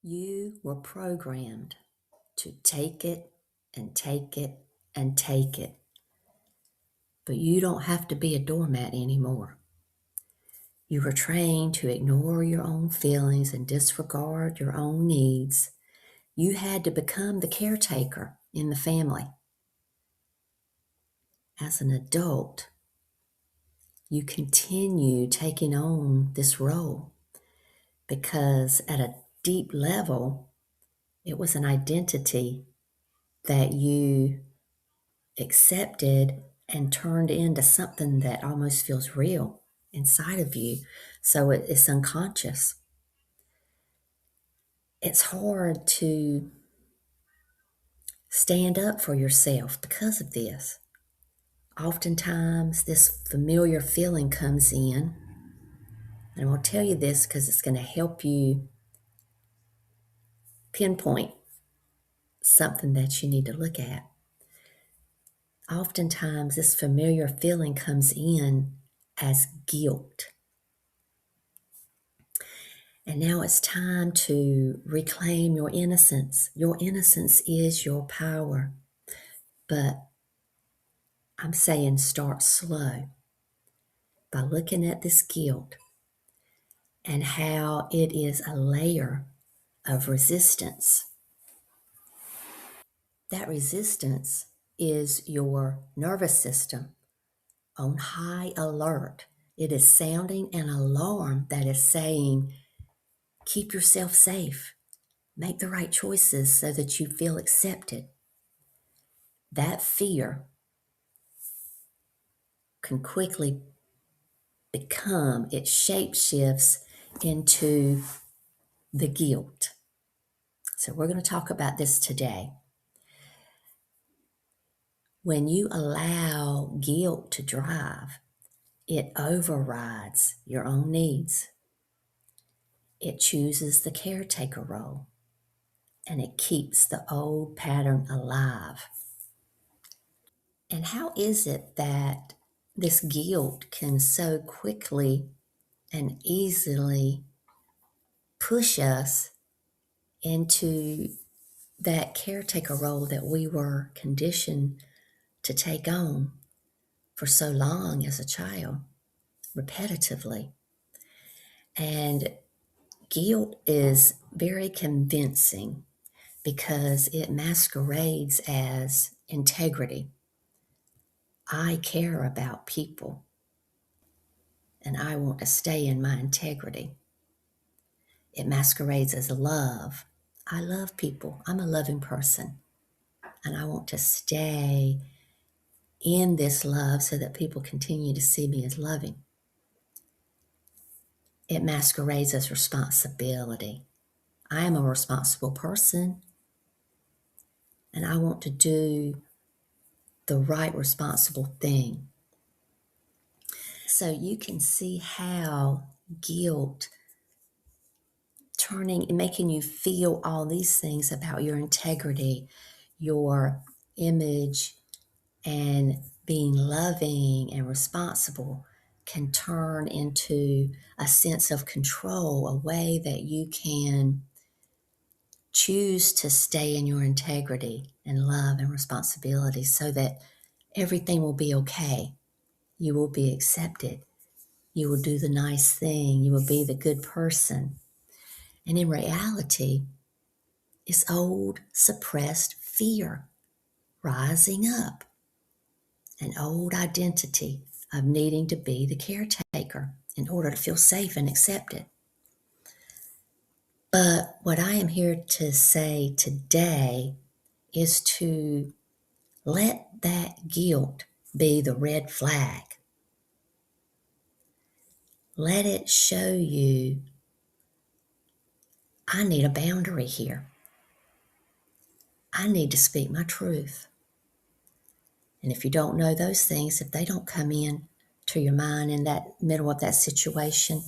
You were programmed to take it and take it and take it, but you don't have to be a doormat anymore. You were trained to ignore your own feelings and disregard your own needs. You had to become the caretaker in the family. As an adult, you continue taking on this role because at a deep level, it was an identity that you accepted and turned into something that almost feels real inside of you. So it's unconscious. It's hard to stand up for yourself because of this. Oftentimes, this familiar feeling comes in, and I'll tell you this because it's going to help you pinpoint something that you need to look at. Oftentimes, this familiar feeling comes in as guilt. And now it's time to reclaim your innocence. Your innocence is your power. But I'm saying start slow by looking at this guilt and how it is a layer of resistance. That resistance is your nervous system on high alert. It is sounding an alarm that is saying, keep yourself safe, make the right choices so that you feel accepted. That fear can quickly become, it shapeshifts into the guilt. So we're going to talk about this today. When you allow guilt to drive, it overrides your own needs. It chooses the caretaker role, and it keeps the old pattern alive. And how is it that this guilt can so quickly and easily push us into that caretaker role that we were conditioned to take on for so long as a child, repetitively? And guilt is very convincing because it masquerades as integrity. I care about people and I want to stay in my integrity. It masquerades as love. I love people. I'm a loving person and I want to stay in this love so that people continue to see me as loving. It masquerades as responsibility. I am a responsible person and I want to do the right responsible thing. So you can see how guilt making you feel all these things about your integrity, your image, and being loving and responsible can turn into a sense of control, a way that you can choose to stay in your integrity and love and responsibility so that everything will be okay. You will be accepted. You will do the nice thing. You will be the good person. And in reality, it's old suppressed fear rising up, an old identity of needing to be the caretaker in order to feel safe and accepted. But what I am here to say today is to let that guilt be the red flag. Let it show you, I need a boundary here. I need to speak my truth. And if you don't know those things, if they don't come in to your mind in that middle of that situation,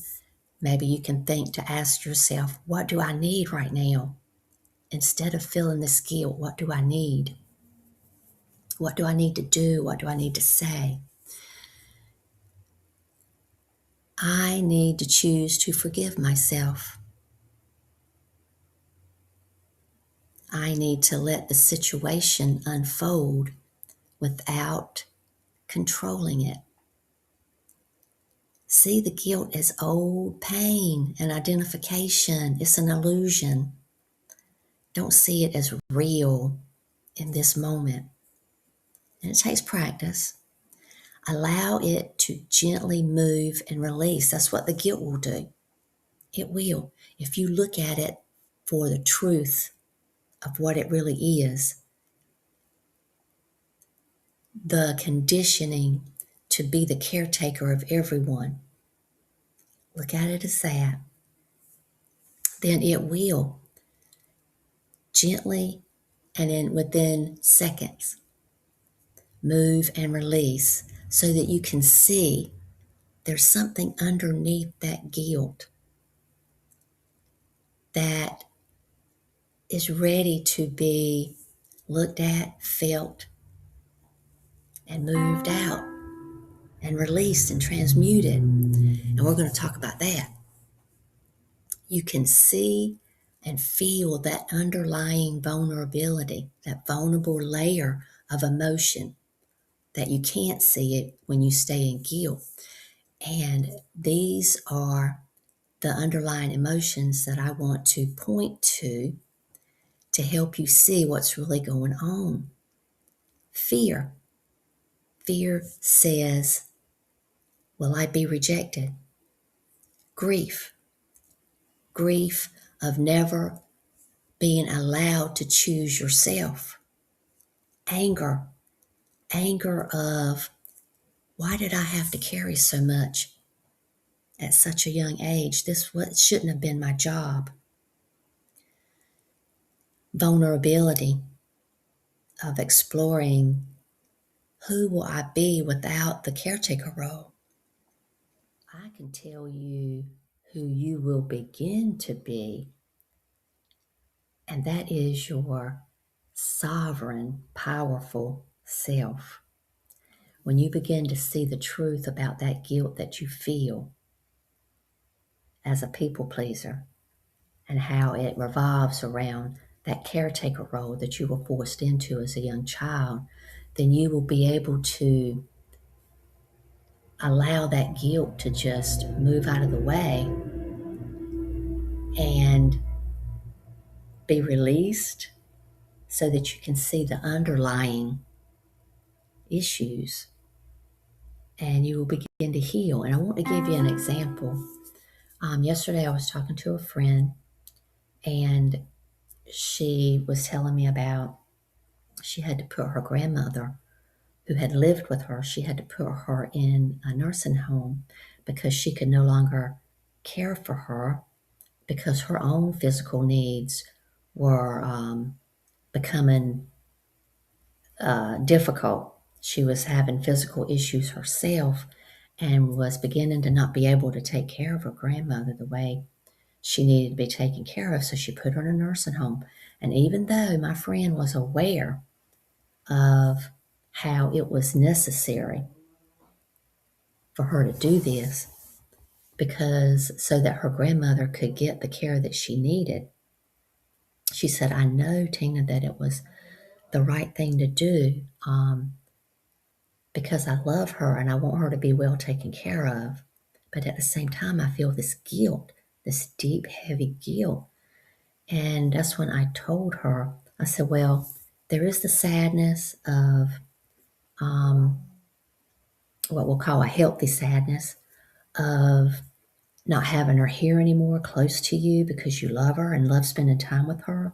maybe you can think to ask yourself, what do I need right now? Instead of feeling this guilt, what do I need? What do I need to do? What do I need to say? I need to choose to forgive myself. I need to let the situation unfold without controlling it. See the guilt as old pain and identification. It's an illusion. Don't see it as real in this moment. And it takes practice. Allow it to gently move and release. That's what the guilt will do. It will. If you look at it for the truth of what it really is, the conditioning to be the caretaker of everyone, look at it as that, then it will gently and within seconds move and release so that you can see there's something underneath that guilt that is ready to be looked at, felt, and moved out and released and transmuted. And we're going to talk about that. You can see and feel that underlying vulnerability, that vulnerable layer of emotion that you can't see it when you stay in guilt. And these are the underlying emotions that I want to point to help you see what's really going on. Fear. Fear says, will I be rejected? Grief. Grief of never being allowed to choose yourself. Anger. Anger of, why did I have to carry so much at such a young age? This shouldn't have been my job. Vulnerability of exploring, who will I be without the caretaker role? I can tell you who you will begin to be, and that is your sovereign, powerful self. When you begin to see the truth about that guilt that you feel as a people pleaser and how it revolves around that caretaker role that you were forced into as a young child, then you will be able to allow that guilt to just move out of the way and be released so that you can see the underlying issues and you will begin to heal. And I want to give you an example. Yesterday I was talking to a friend and she was telling me about she had to put her grandmother who had lived with her, she had to put her in a nursing home because she could no longer care for her because her own physical needs were becoming difficult. She was having physical issues herself and was beginning to not be able to take care of her grandmother the way she needed to be taken care of. So she put her in a nursing home. And even though my friend was aware of how it was necessary for her to do this, because so that her grandmother could get the care that she needed, she said, I know, Tina, that it was the right thing to do because I love her and I want her to be well taken care of. But at the same time, I feel this guilt, this deep, heavy guilt. And that's when I told her, I said, well, there is the sadness of what we'll call a healthy sadness of not having her here anymore close to you because you love her and love spending time with her.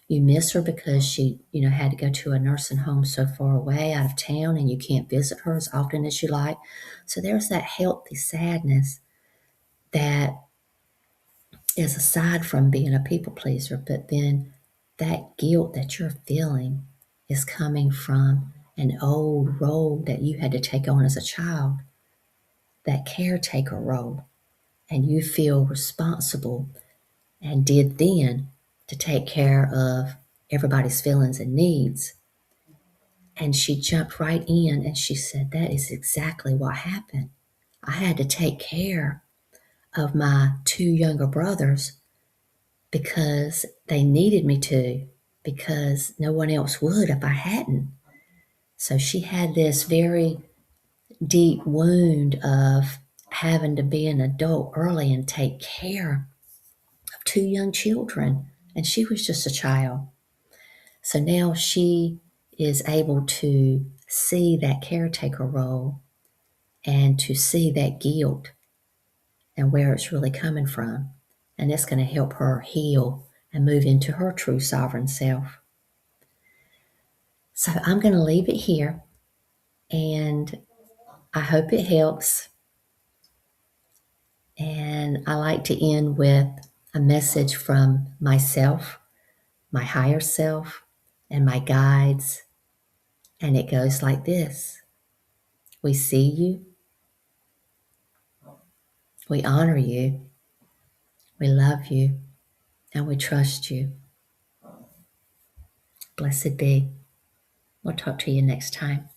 You miss her because she, had to go to a nursing home so far away out of town and you can't visit her as often as you like. So there's that healthy sadness that is aside from being a people pleaser, but then that guilt that you're feeling is coming from an old role that you had to take on as a child, that caretaker role, and you feel responsible and did then to take care of everybody's feelings and needs. And she jumped right in and she said, that is exactly what happened. I had to take care of my two younger brothers because they needed me to. because no one else would if I hadn't. So she had this very deep wound of having to be an adult early and take care of two young children. And she was just a child. So now she is able to see that caretaker role and to see that guilt and where it's really coming from. And it's going to help her heal and move into her true sovereign self. So I'm going to leave it here, and I hope it helps. And I like to end with a message from myself, my higher self, and my guides. And it goes like this: we see you, we honor you, we love you, and we trust you. Blessed be. We'll talk to you next time.